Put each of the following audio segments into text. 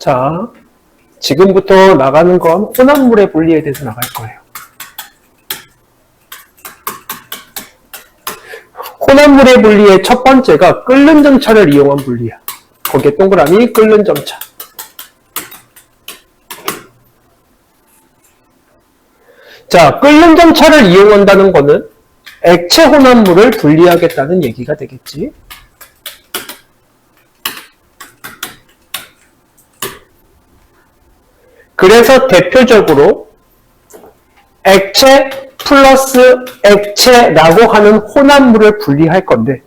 자, 지금부터 나가는 건 혼합물의 분리에 대해서 나갈 거예요. 혼합물의 분리의 첫 번째가 끓는 점차를 이용한 분리야. 거기에 동그라미 끓는 점차. 자, 끓는 점차를 이용한다는 거는 액체 혼합물을 분리하겠다는 얘기가 되겠지. 그래서 대표적으로 액체 플러스 액체라고 하는 혼합물을 분리할 건데,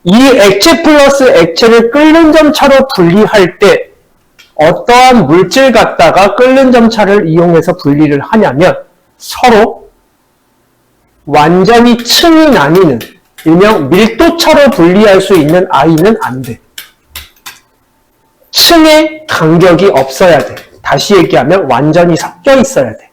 이 액체 플러스 액체를 끓는 점차로 분리할 때 어떠한 물질 갖다가 끓는 점차를 이용해서 분리를 하냐면 서로 완전히 층이 나뉘는, 일명 밀도차로 분리할 수 있는 아이는 안 돼. 층의 간격이 없어야 돼. 다시 얘기하면 완전히 섞여 있어야 돼.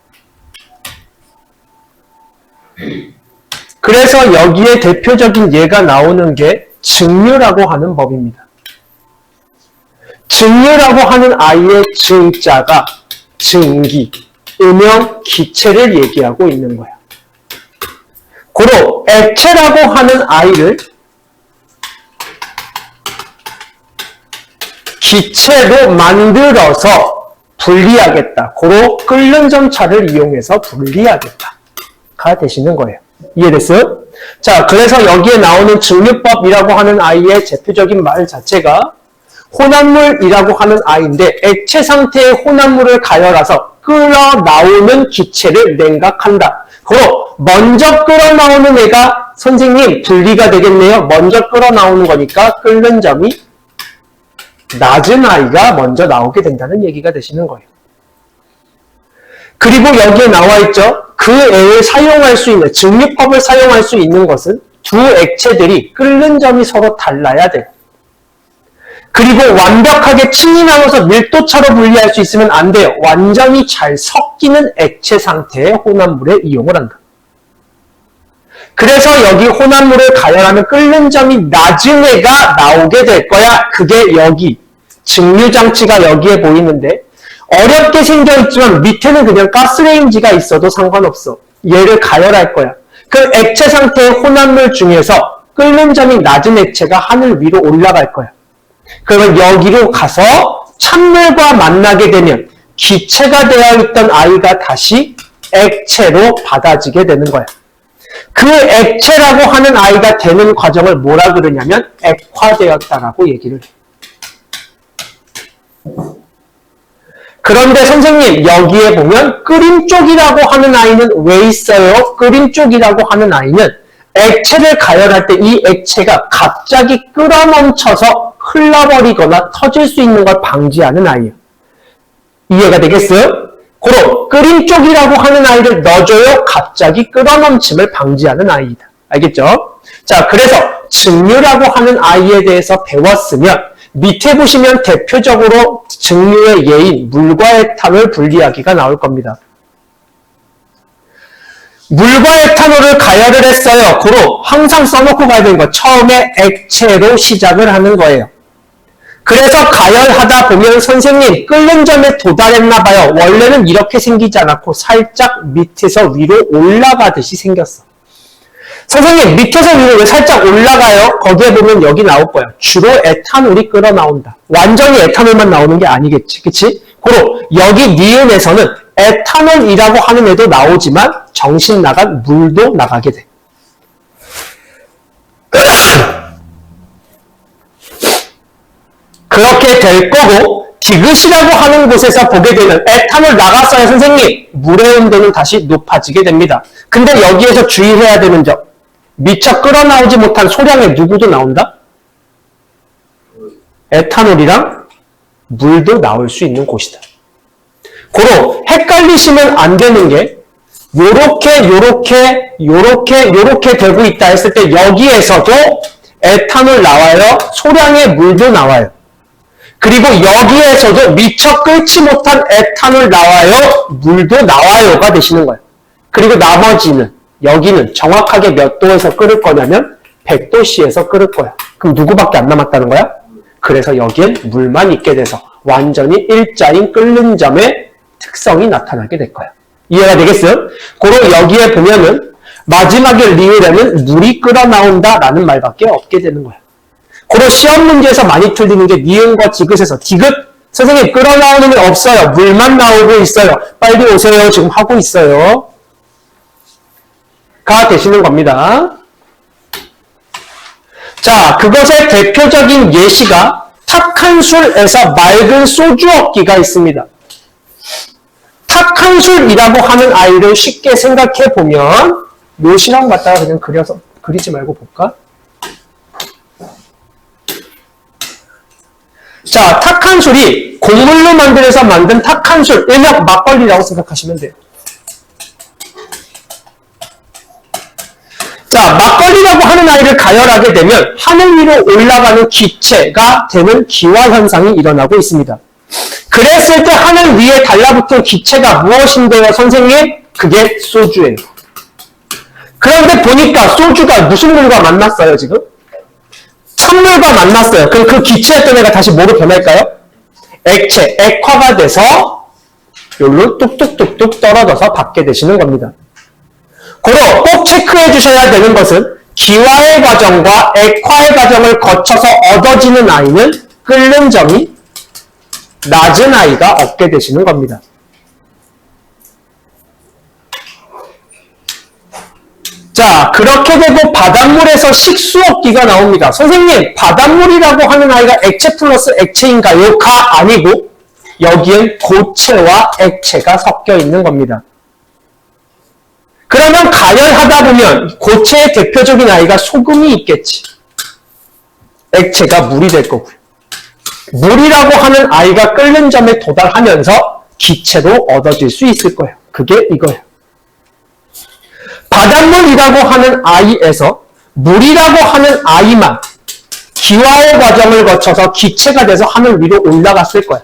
그래서 여기에 대표적인 예가 나오는 게 증류라고 하는 법입니다. 증류라고 하는 아이의 증자가 증기, 음영, 기체를 얘기하고 있는 거야. 고로 액체라고 하는 아이를 기체로 만들어서 분리하겠다. 고로 끓는 점차를 이용해서 분리하겠다가 되시는 거예요. 이해됐어요? 자, 그래서 여기에 나오는 증류법이라고 하는 아이의 대표적인 말 자체가 혼합물이라고 하는 아이인데, 액체 상태의 혼합물을 가열해서 끓어 나오는 기체를 냉각한다. 고로 먼저 끓어 나오는 애가 선생님 분리가 되겠네요. 먼저 끓어 나오는 거니까 끓는 점이 낮은 아이가 먼저 나오게 된다는 얘기가 되시는 거예요. 그리고 여기에 나와 있죠. 그 애를 사용할 수 있는, 증류법을 사용할 수 있는 것은 두 액체들이 끓는 점이 서로 달라야 돼요. 그리고 완벽하게 층이 나눠서 밀도차로 분리할 수 있으면 안 돼요. 완전히 잘 섞이는 액체 상태의 혼합물에 이용을 한다. 그래서 여기 혼합물을 가열하면 끓는 점이 낮은 애가 나오게 될 거야. 그게 여기 증류장치가 여기에 보이는데, 어렵게 생겨있지만 밑에는 그냥 가스레인지가 있어도 상관없어. 얘를 가열할 거야. 그 액체 상태의 혼합물 중에서 끓는 점이 낮은 액체가 하늘 위로 올라갈 거야. 그러면 여기로 가서 찬물과 만나게 되면 기체가 되어 있던 아이가 다시 액체로 받아지게 되는 거야. 그 액체라고 하는 아이가 되는 과정을 뭐라 그러냐면 액화되었다라고 얘기를 해. 그런데 선생님, 여기에 보면 끓임 쪽이라고 하는 아이는 왜 있어요? 끓임 쪽이라고 하는 아이는 액체를 가열할 때 이 액체가 갑자기 끌어넘쳐서 흘러버리거나 터질 수 있는 걸 방지하는 아이예요. 이해가 되겠어요? 고로 끓임 쪽이라고 하는 아이를 넣어줘요. 갑자기 끌어넘침을 방지하는 아이이다. 알겠죠? 자, 그래서 증류라고 하는 아이에 대해서 배웠으면 밑에 보시면 대표적으로 증류의 예인 물과 에탄올 분리하기가 나올 겁니다. 물과 에탄올을 가열을 했어요. 고로 항상 써놓고 가야 되는 거. 처음에 액체로 시작을 하는 거예요. 그래서 가열하다 보면 선생님 끓는 점에 도달했나 봐요. 원래는 이렇게 생기지 않았고 살짝 밑에서 위로 올라가듯이 생겼어. 선생님 밑에서 위로 왜 살짝 올라가요? 거기에 보면 여기 나올 거야. 주로 에탄올이 끓어 나온다. 완전히 에탄올만 나오는 게 아니겠지. 그치? 고로 여기 니은에서는 에탄올이라고 하는 애도 나오지만 정신 나간 물도 나가게 돼. 그렇게 될 거고, 디귿이라고 하는 곳에서 보게 되면 에탄올 나갔어요. 선생님 물의 온도는 다시 높아지게 됩니다. 근데 여기에서 주의해야 되는 점, 미처 끓어나오지 못한 소량의 누구도 나온다? 에탄올이랑 물도 나올 수 있는 곳이다. 고로 헷갈리시면 안 되는 게 요렇게 되고 있다 했을 때 여기에서도 에탄올 나와요. 소량의 물도 나와요. 그리고 여기에서도 미처 끓지 못한 에탄올 나와요. 물도 나와요가 되시는 거예요. 그리고 나머지는 여기는 정확하게 몇 도에서 끓을 거냐면 100도씨에서 끓을 거야. 그럼 누구밖에 안 남았다는 거야? 그래서 여기엔 물만 있게 돼서 완전히 일자인 끓는 점의 특성이 나타나게 될 거야. 이해가 되겠어요? 그럼 여기에 보면은 마지막에 리을에는 물이 끓어나온다라는 말밖에 없게 되는 거야. 그리고 시험 문제에서 많이 틀리는 게 니은과 디귿에서 디귿 선생님 끓어나오는 게 없어요. 물만 나오고 있어요. 빨리 오세요. 지금 하고 있어요. 가 되시는 겁니다. 자, 그것의 대표적인 예시가 탁한 술에서 맑은 소주 얻기가 있습니다. 탁한 술이라고 하는 아이를 쉽게 생각해 보면 요 실험 갖다가 그냥 그리지 말고 볼까? 자, 탁한 술이 곡물로 만들어서 만든 탁한 술, 일명 막걸리라고 생각하시면 돼요. 자, 막걸리라고 하는 아이를 가열하게 되면 하늘 위로 올라가는 기체가 되는 기화현상이 일어나고 있습니다. 그랬을 때 하늘 위에 달라붙은 기체가 무엇인데요, 선생님? 그게 소주예요. 그런데 보니까 소주가 무슨 물과 만났어요, 지금? 찬물과 만났어요. 그럼 그 기체였던 애가 다시 뭐로 변할까요? 액체, 액화가 돼서 여기로 뚝뚝뚝뚝 떨어져서 받게 되시는 겁니다. 그리고 꼭 체크해 주셔야 되는 것은 기화의 과정과 액화의 과정을 거쳐서 얻어지는 아이는 끓는 점이 낮은 아이가 얻게 되시는 겁니다. 자, 그렇게 되고 바닷물에서 식수 얻기가 나옵니다. 선생님, 바닷물이라고 하는 아이가 액체 플러스 액체인가요? 가 아니고 여기엔 고체와 액체가 섞여 있는 겁니다. 그러면 가열하다 보면 고체의 대표적인 아이가 소금이 있겠지. 액체가 물이 될 거고요. 물이라고 하는 아이가 끓는 점에 도달하면서 기체로 얻어질 수 있을 거예요. 그게 이거예요. 바닷물이라고 하는 아이에서 물이라고 하는 아이만 기화의 과정을 거쳐서 기체가 돼서 하늘 위로 올라갔을 거예요.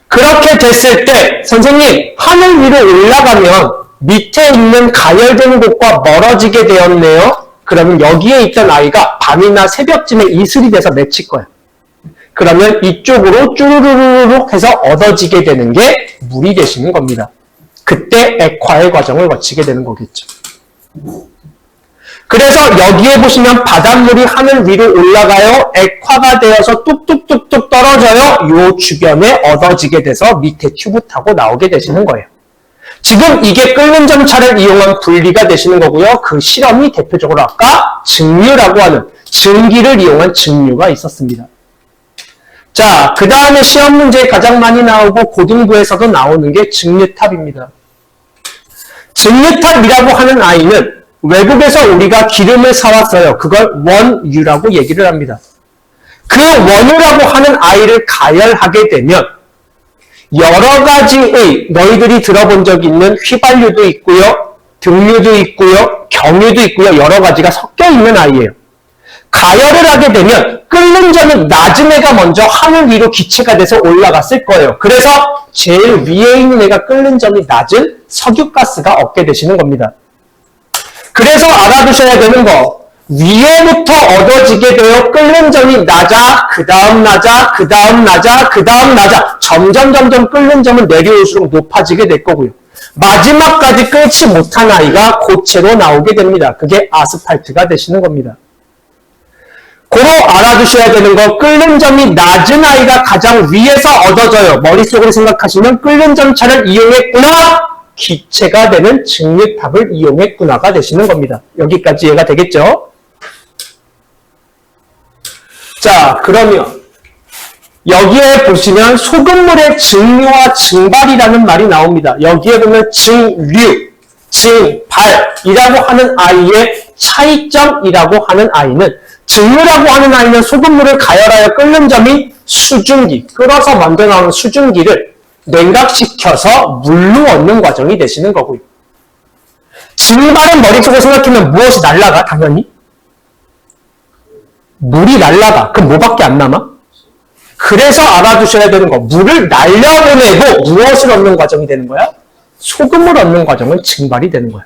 그렇게 됐을 때 선생님, 하늘 위로 올라가면 밑에 있는 가열된 곳과 멀어지게 되었네요. 그러면 여기에 있던 아이가 밤이나 새벽쯤에 이슬이 돼서 맺힐 거예요. 그러면 이쪽으로 쭈루루룩 해서 얻어지게 되는 게 물이 되시는 겁니다. 그때 액화의 과정을 거치게 되는 거겠죠. 그래서 여기에 보시면 바닷물이 하늘 위로 올라가요. 액화가 되어서 뚝뚝뚝뚝 떨어져요. 요 주변에 얻어지게 돼서 밑에 튜브 타고 나오게 되시는 거예요. 지금 이게 끓는 점차를 이용한 분리가 되시는 거고요. 그 실험이 대표적으로 아까 증류라고 하는 증기를 이용한 증류가 있었습니다. 자, 그 다음에 시험 문제에 가장 많이 나오고 고등부에서도 나오는 게 증류탑입니다. 증류탑이라고 하는 아이는 외국에서 우리가 기름을 사왔어요. 그걸 원유라고 얘기를 합니다. 그 원유라고 하는 아이를 가열하게 되면 여러 가지의 너희들이 들어본 적 있는 휘발유도 있고요. 등유도 있고요. 경유도 있고요. 여러 가지가 섞여 있는 아이예요. 가열을 하게 되면 끓는 점이 낮은 애가 먼저 하늘 위로 기체가 돼서 올라갔을 거예요. 그래서 제일 위에 있는 애가 끓는 점이 낮은 석유가스가 얻게 되시는 겁니다. 그래서 알아두셔야 되는 거, 위에부터 얻어지게 되어 끓는 점이 낮아, 그 다음 낮아, 그 다음 낮아, 그 다음 낮아. 점점 끓는 점은 내려올수록 높아지게 될 거고요. 마지막까지 끓지 못한 아이가 고체로 나오게 됩니다. 그게 아스팔트가 되시는 겁니다. 고로 알아두셔야 되는 거, 끓는 점이 낮은 아이가 가장 위에서 얻어져요. 머릿속으로 생각하시면 끓는 점차를 이용했구나, 기체가 되는 증류탑을 이용했구나가 되시는 겁니다. 여기까지 이해가 되겠죠? 자, 그러면 여기에 보시면 소금물의 증류와 증발이라는 말이 나옵니다. 여기에 보면 증류, 증발이라고 하는 아이의 차이점이라고 하는 아이는, 증류라고 하는 아이는 소금물을 가열하여 끓는 점이 수증기, 끓어서 먼저 나오는 수증기를 냉각시켜서 물로 얻는 과정이 되시는 거고요. 증발은 머릿속에 생각하면 무엇이 날아가? 당연히 물이 날아가. 그럼 뭐밖에 안 남아? 그래서 알아두셔야 되는 거, 물을 날려보내고 무엇을 얻는 과정이 되는 거야? 소금을 얻는 과정은 증발이 되는 거야.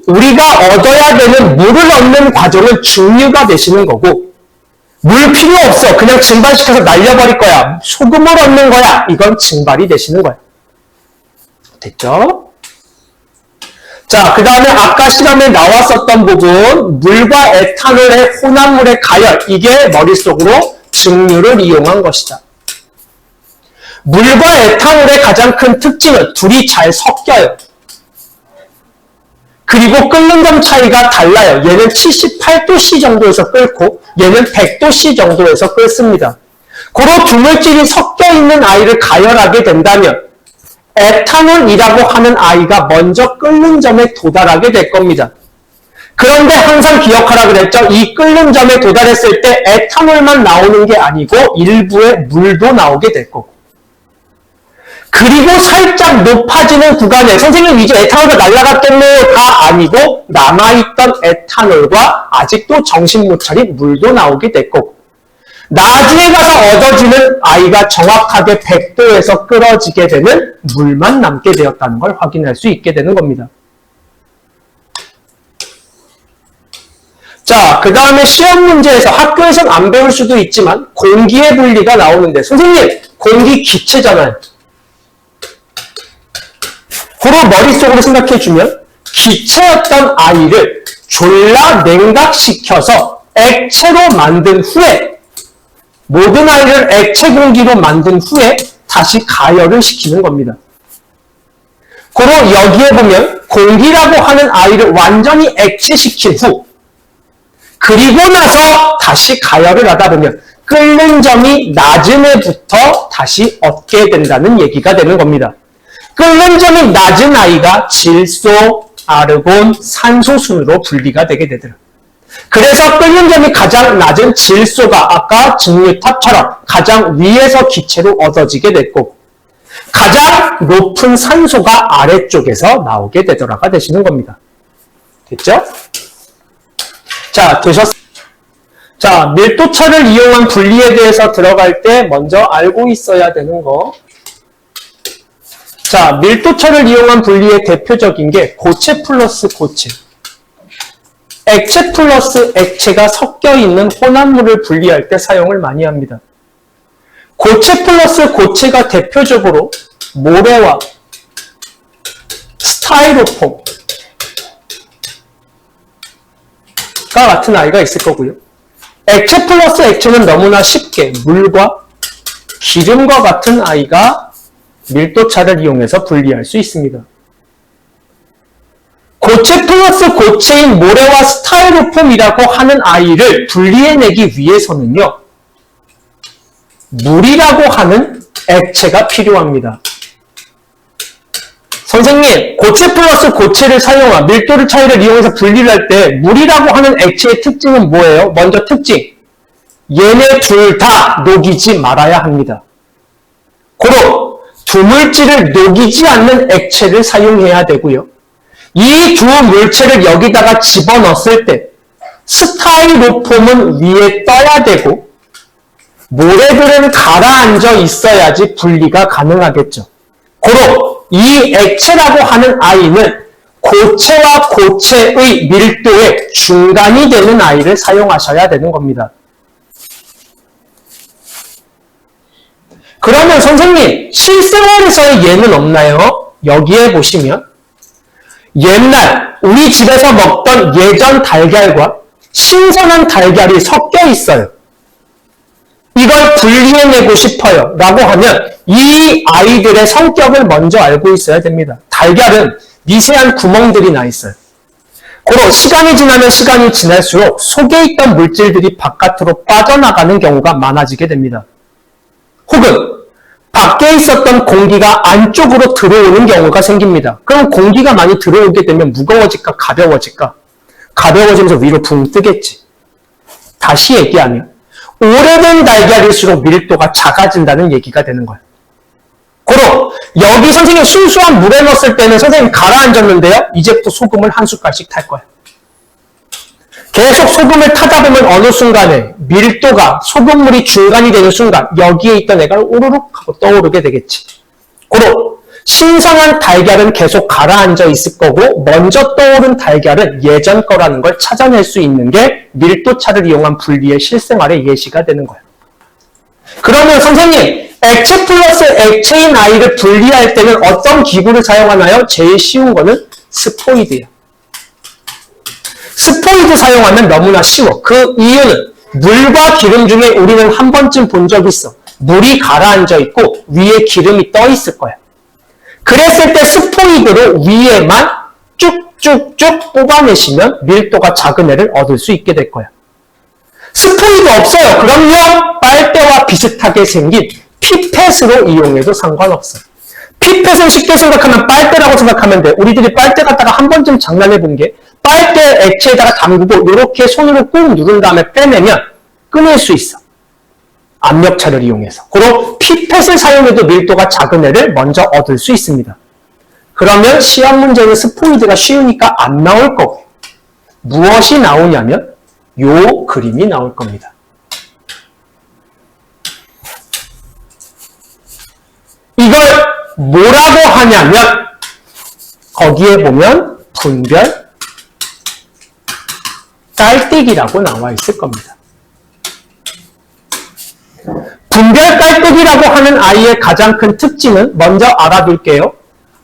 우리가 얻어야 되는 물을 얻는 과정은 증류가 되시는 거고, 물 필요 없어. 그냥 증발시켜서 날려버릴 거야. 소금을 얻는 거야. 이건 증발이 되시는 거야. 됐죠? 자, 그 다음에 아까 시험에 나왔었던 부분, 물과 에탄올의 혼합물의 가열, 이게 머릿속으로 증류를 이용한 것이다. 물과 에탄올의 가장 큰 특징은 둘이 잘 섞여요. 그리고 끓는 점 차이가 달라요. 얘는 78도C 정도에서 끓고 얘는 100도C 정도에서 끓습니다. 그런 두 물질이 섞여 있는 아이를 가열하게 된다면 에탄올이라고 하는 아이가 먼저 끓는 점에 도달하게 될 겁니다. 그런데 항상 기억하라 그랬죠. 이 끓는 점에 도달했을 때 에탄올만 나오는 게 아니고 일부의 물도 나오게 될 거고. 그리고 살짝 높아지는 구간에 선생님 이제 에탄올가 날아갔겠네요가 아니고 남아있던 에탄올과 아직도 정신 못 차린 물도 나오게 될 거고. 나중에 가서 얻어지는 아이가 정확하게 100도에서 끓어지게 되는 물만 남게 되었다는 걸 확인할 수 있게 되는 겁니다. 자, 그 다음에 시험 문제에서 학교에서는 안 배울 수도 있지만 공기의 분리가 나오는데 선생님, 공기 기체잖아요. 그로 머릿속으로 생각해주면 기체였던 아이를 졸라 냉각시켜서 액체로 만든 후에 모든 아이를 액체 공기로 만든 후에 다시 가열을 시키는 겁니다. 그로 여기에 보면 공기라고 하는 아이를 완전히 액체시킨 후 그리고 나서 다시 가열을 하다 보면 끓는 점이 낮은 애부터 다시 얻게 된다는 얘기가 되는 겁니다. 끓는 점이 낮은 아이가 질소, 아르곤, 산소 순으로 분리가 되게 되더라고요. 그래서 끓는 점이 가장 낮은 질소가 아까 증류탑처럼 가장 위에서 기체로 얻어지게 될 거고 가장 높은 산소가 아래쪽에서 나오게 되더라가 되시는 겁니다. 됐죠? 자, 되셨어요? 자, 밀도차를 이용한 분리에 대해서 들어갈 때 먼저 알고 있어야 되는 거. 자, 밀도차를 이용한 분리의 대표적인 게 고체 플러스 고체. 액체 플러스 액체가 섞여 있는 혼합물을 분리할 때 사용을 많이 합니다. 고체 플러스 고체가 대표적으로 모래와 스타이로폼 같은 아이가 있을 거고요. 액체 플러스 액체는 너무나 쉽게 물과 기름과 같은 아이가 밀도차를 이용해서 분리할 수 있습니다. 고체 플러스 고체인 모래와 스타이로폼이라고 하는 아이를 분리해내기 위해서는요. 물이라고 하는 액체가 필요합니다. 선생님, 고체 플러스 고체를 사용한 밀도를 차이를 이용해서 분리를 할 때 물이라고 하는 액체의 특징은 뭐예요? 먼저 특징. 얘네 둘 다 녹이지 말아야 합니다. 고로 두 물질을 녹이지 않는 액체를 사용해야 되고요. 이 두 물체를 여기다가 집어넣었을 때 스타이로폼은 위에 떠야 되고 모래들은 가라앉아 있어야지 분리가 가능하겠죠. 고로 이 액체라고 하는 아이는 고체와 고체의 밀도의 중간이 되는 아이를 사용하셔야 되는 겁니다. 그러면 선생님, 실생활에서의 예는 없나요? 여기에 보시면 옛날 우리 집에서 먹던 예전 달걀과 신선한 달걀이 섞여 있어요. 이걸 분리해내고 싶어요 라고 하면 이 아이들의 성격을 먼저 알고 있어야 됩니다. 달걀은 미세한 구멍들이 나 있어요. 고로 시간이 지나면 시간이 지날수록 속에 있던 물질들이 바깥으로 빠져나가는 경우가 많아지게 됩니다. 혹은 밖에 있었던 공기가 안쪽으로 들어오는 경우가 생깁니다. 그럼 공기가 많이 들어오게 되면 무거워질까 가벼워질까? 가벼워지면서 위로 붕 뜨겠지. 다시 얘기하면 오래된 달걀일수록 밀도가 작아진다는 얘기가 되는 거예요. 고로 여기 선생님 순수한 물에 넣었을 때는 선생님 가라앉았는데요. 이제부터 소금을 한 숟갈씩 탈 거예요. 계속 소금을 타다 보면 어느 순간에 밀도가 소금물이 중간이 되는 순간 여기에 있던 애가 오르륵 하고 떠오르게 되겠지. 고로 신선한 달걀은 계속 가라앉아 있을 거고 먼저 떠오른 달걀은 예전 거라는 걸 찾아낼 수 있는 게 밀도차를 이용한 분리의 실생활의 예시가 되는 거예요. 그러면 선생님, 액체 플러스 액체인 아이를 분리할 때는 어떤 기구를 사용하나요? 제일 쉬운 거는 스포이드예요. 스포이드 사용하면 너무나 쉬워. 그 이유는 물과 기름 중에 우리는 한 번쯤 본 적 있어. 물이 가라앉아 있고 위에 기름이 떠 있을 거야. 그랬을 때 스포이드로 위에만 쭉쭉쭉 뽑아내시면 밀도가 작은 애를 얻을 수 있게 될 거야. 스포이드 없어요. 그럼요. 빨대와 비슷하게 생긴 피펫으로 이용해도 상관없어요. 피펫은 쉽게 생각하면 빨대라고 생각하면 돼. 우리들이 빨대 갖다가 한 번쯤 장난해 본 게 빨대 액체에다가 담그고 이렇게 손으로 꾹 누른 다음에 빼내면 끊을 수 있어. 압력차를 이용해서. 그리고 피펫을 사용해도 밀도가 작은 애를 먼저 얻을 수 있습니다. 그러면 시험 문제는 스포이드가 쉬우니까 안 나올 거고 무엇이 나오냐면 요 그림이 나올 겁니다. 이걸 뭐라고 하냐면 거기에 보면 분별 깔때기라고 나와 있을 겁니다. 분별 깔때기라고 하는 아이의 가장 큰 특징은 먼저 알아둘게요.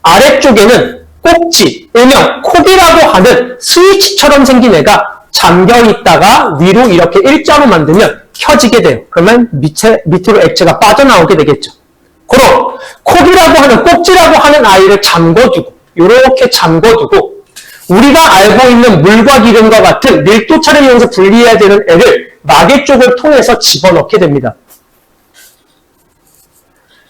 아래쪽에는 꼭지, 일명 콕이라고 하는 스위치처럼 생긴 애가 잠겨있다가 위로 이렇게 일자로 만들면 켜지게 돼요. 그러면 밑으로 액체가 빠져나오게 되겠죠. 그럼 콕이라고 하는 꼭지라고 하는 아이를 잠궈두고 이렇게 잠궈두고 우리가 알고 있는 물과 기름과 같은 밀도차를 이용해서 분리해야 되는 애를 마개 쪽을 통해서 집어넣게 됩니다.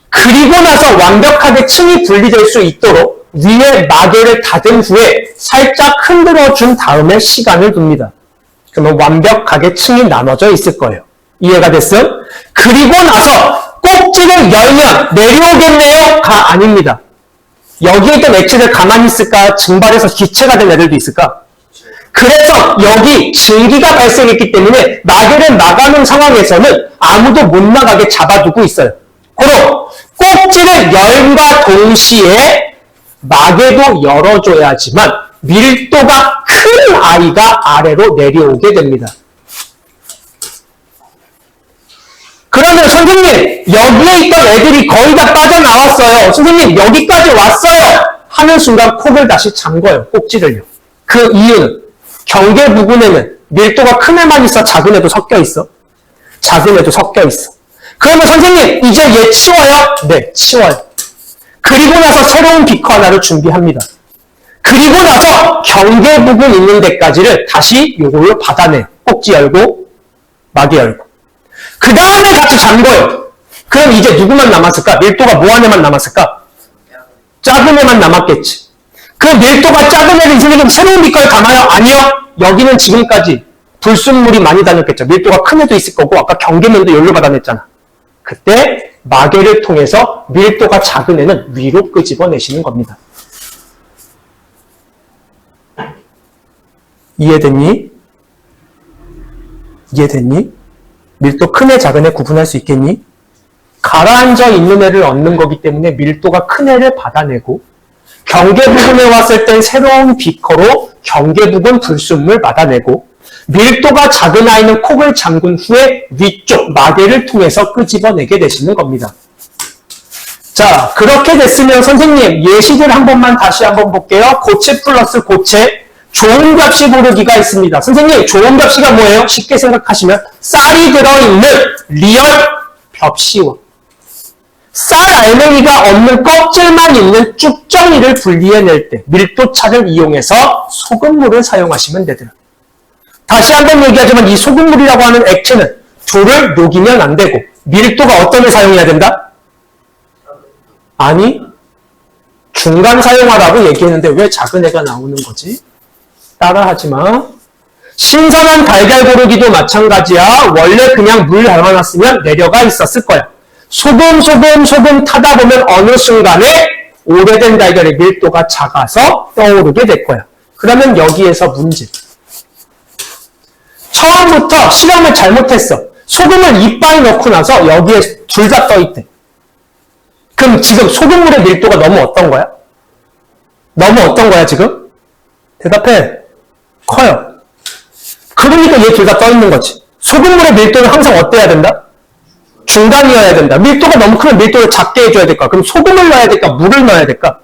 그리고 나서 완벽하게 층이 분리될 수 있도록 위에 마개를 닫은 후에 살짝 흔들어 준 다음에 시간을 둡니다. 그러면 완벽하게 층이 나눠져 있을 거예요. 이해가 됐어요? 그리고 나서 꼭지를 열면 내려오겠네요? 가 아닙니다. 여기에 있던 액체들 가만히 있을까? 증발해서 기체가 된 애들도 있을까? 그래서 여기 증기가 발생했기 때문에 마개를 나가는 상황에서는 아무도 못 나가게 잡아두고 있어요. 그럼 꼭지를 열과 동시에 마개도 열어줘야지만 밀도가 큰 아이가 아래로 내려오게 됩니다. 그러면 선생님 여기에 있던 애들이 거의 다 빠져나왔어요. 선생님 여기까지 왔어요. 하는 순간 콕을 다시 잠궈요. 꼭지를요. 그 이유는 경계 부분에는 밀도가 큰 애만 있어? 작은 애도 섞여 있어? 작은 애도 섞여 있어. 그러면 선생님 이제 얘 치워요? 네, 치워요. 그리고 나서 새로운 비커 하나를 준비합니다. 그리고 나서 경계 부분 있는 데까지를 다시 요걸로 받아내요. 꼭지 열고 마개 열고. 그 다음에 같이 잠궈요. 그럼 이제 누구만 남았을까? 밀도가 뭐한 애만 남았을까? 작은 애만 남았겠지. 그 밀도가 작은 애를 선생님 새로운 비커에 담아요? 아니요. 여기는 지금까지 불순물이 많이 다녔겠죠. 밀도가 큰 애도 있을 거고 아까 경계면도 열로 받아냈잖아. 그때 마개를 통해서 밀도가 작은 애는 위로 끄집어내시는 겁니다. 이해됐니? 이해됐니? 밀도 큰 애, 작은 애 구분할 수 있겠니? 가라앉아 있는 애를 얻는 거기 때문에 밀도가 큰 애를 받아내고 경계 부분에 왔을 땐 새로운 비커로 경계 부분 불순물 받아내고 밀도가 작은 아이는 콕을 잠근 후에 위쪽 마개를 통해서 끄집어내게 되시는 겁니다. 자, 그렇게 됐으면 선생님 예시들 한 번만 다시 한번 볼게요. 고체 플러스 고체 좋은 값이 고르기가 있습니다. 선생님 좋은 값이가 뭐예요? 쉽게 생각하시면 쌀이 들어있는 리얼 벽시원. 쌀 알맹이가 없는 껍질만 있는 쭉정이를 분리해낼 때 밀도차를 이용해서 소금물을 사용하시면 되더라. 다시 한번 얘기하지만 이 소금물이라고 하는 액체는 돌을 녹이면 안 되고 밀도가 어떤 애 사용해야 된다? 아니 중간 사용하라고 얘기했는데 왜 작은 애가 나오는 거지? 따라하지 마. 신선한 달걀 고르기도 마찬가지야. 원래 그냥 물 담아놨으면 내려가 있었을 거야. 소금 타다 보면 어느 순간에 오래된 달걀의 밀도가 작아서 떠오르게 될 거야. 그러면 여기에서 문제. 처음부터 실험을 잘못했어. 소금을 이빨에 넣고 나서 여기에 둘 다 떠있대. 그럼 지금 소금물의 밀도가 너무 어떤 거야? 너무 어떤 거야, 지금? 대답해. 커요. 그러니까 얘 둘 다 떠 있는 거지. 소금물의 밀도는 항상 어때야 된다? 중간이어야 된다. 밀도가 너무 크면 밀도를 작게 해줘야 될까? 그럼 소금을 넣어야 될까? 물을 넣어야 될까?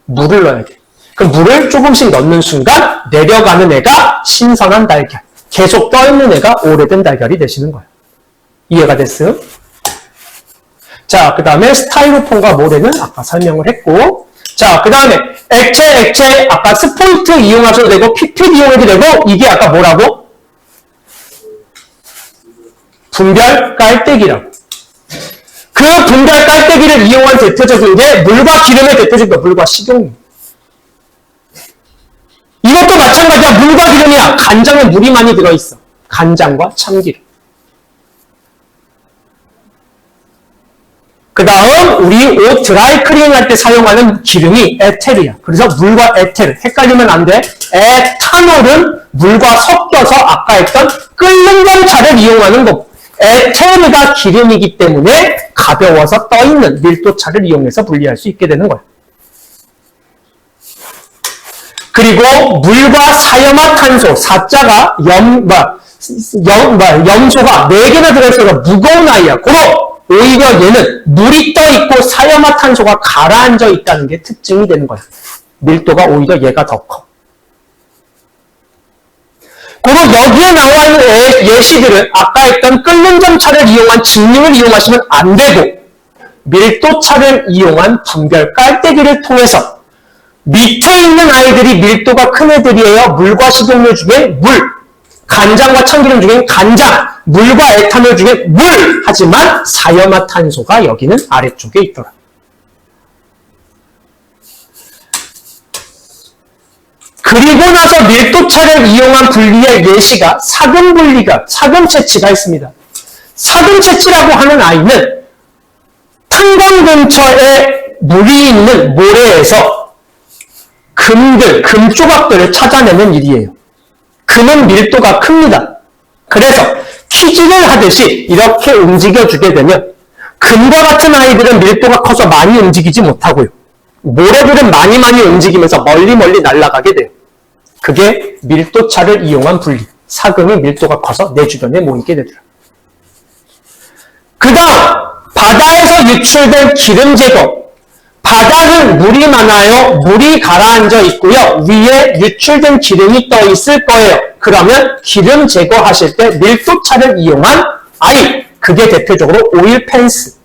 물을 넣어야 돼. 그럼 물을 조금씩 넣는 순간 내려가는 애가 신선한 달걀. 계속 떠 있는 애가 오래된 달걀이 되시는 거야. 이해가 됐어요? 자, 그 다음에 스타이로폼과 모래는 아까 설명을 했고, 자, 그 다음에 액체, 아까 스포이트 이용하셔도 되고, 피핏 이용해도 되고, 이게 아까 뭐라고? 분별 깔때기라고. 그 분별 깔때기를 이용한 대표적인 게 물과 기름의 대표적인 거, 물과 식용유. 이것도 마찬가지야. 물과 기름이야. 간장에 물이 많이 들어있어. 간장과 참기름. 그 다음 우리 옷 드라이 클리닝 할 때 사용하는 기름이 에테르야. 그래서 물과 에테르. 헷갈리면 안 돼. 에탄올은 물과 섞여서 아까 했던 끓는 경차를 이용하는 거고, 에테르가 기름이기 때문에 가벼워서 떠있는 밀도차를 이용해서 분리할 수 있게 되는 거야. 그리고 물과 사염화탄소, 사자가 염소가 4개나 들어있어서 무거운 아이야. 그럼 오히려 얘는 물이 떠있고 사염화탄소가 가라앉아 있다는 게 특징이 되는 거야. 밀도가 오히려 얘가 더 커. 그리고 여기에 나와 있는 예시들은 아까 했던 끓는 점차를 이용한 직류를 이용하시면 안 되고, 밀도차를 이용한 분별 깔때기를 통해서 밑에 있는 아이들이 밀도가 큰 애들이에요. 물과 식용유 중에 물, 간장과 참기름 중에 간장, 물과 에탄올 중에 물. 하지만 사염화탄소가 여기는 아래쪽에 있더라. 그리고 나서 밀도차를 이용한 분리의 예시가 사금 채취가 있습니다. 사금 채취라고 하는 아이는 탄광 근처에 물이 있는 모래에서 금 조각들을 찾아내는 일이에요. 금은 밀도가 큽니다. 그래서 퀴즈를 하듯이 이렇게 움직여주게 되면 금과 같은 아이들은 밀도가 커서 많이 움직이지 못하고요. 모래들은 많이 움직이면서 멀리 날아가게 돼요. 그게 밀도차를 이용한 분리. 사금이 밀도가 커서 내 주변에 모이게 되더라. 그 다음 바다에서 유출된 기름 제거. 바다는 물이 많아요. 물이 가라앉아 있고요. 위에 유출된 기름이 떠 있을 거예요. 그러면 기름 제거하실 때 밀도차를 이용한 아이. 그게 대표적으로 오일 펜스.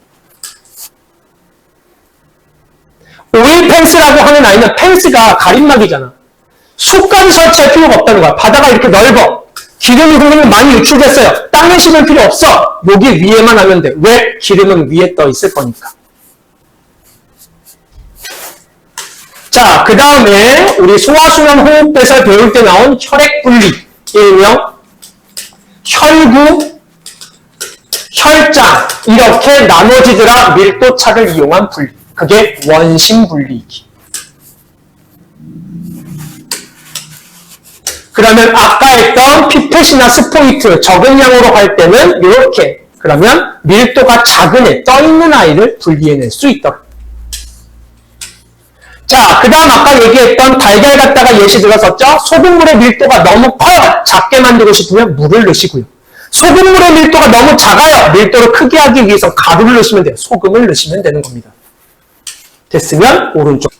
오일 펜스라고 하는 아이는 펜스가 가림막이잖아. 숯까지 설치할 필요가 없다는 거야. 바다가 이렇게 넓어. 기름이 흐르면 많이 유출됐어요. 땅에 심을 필요 없어. 여기 위에만 하면 돼. 왜? 기름은 위에 떠 있을 거니까. 자, 그 다음에 우리 소화순환 호흡배설 배울 때 나온 혈액 분리. 일명 혈구, 혈장 이렇게 나눠지더라. 밀도차를 이용한 분리. 그게 원심 분리기. 그러면 아까 했던 피펫이나 스포이트 적은 양으로 할 때는 이렇게. 그러면 밀도가 작은 애, 떠있는 아이를 분리해낼 수 있더라. 자, 그 다음 아까 얘기했던 달걀 갖다가 예시 들었었죠? 소금물의 밀도가 너무 커요. 작게 만들고 싶으면 물을 넣으시고요. 소금물의 밀도가 너무 작아요. 밀도를 크게 하기 위해서 가루를 넣으시면 돼요. 소금을 넣으시면 되는 겁니다. 됐으면 오른쪽.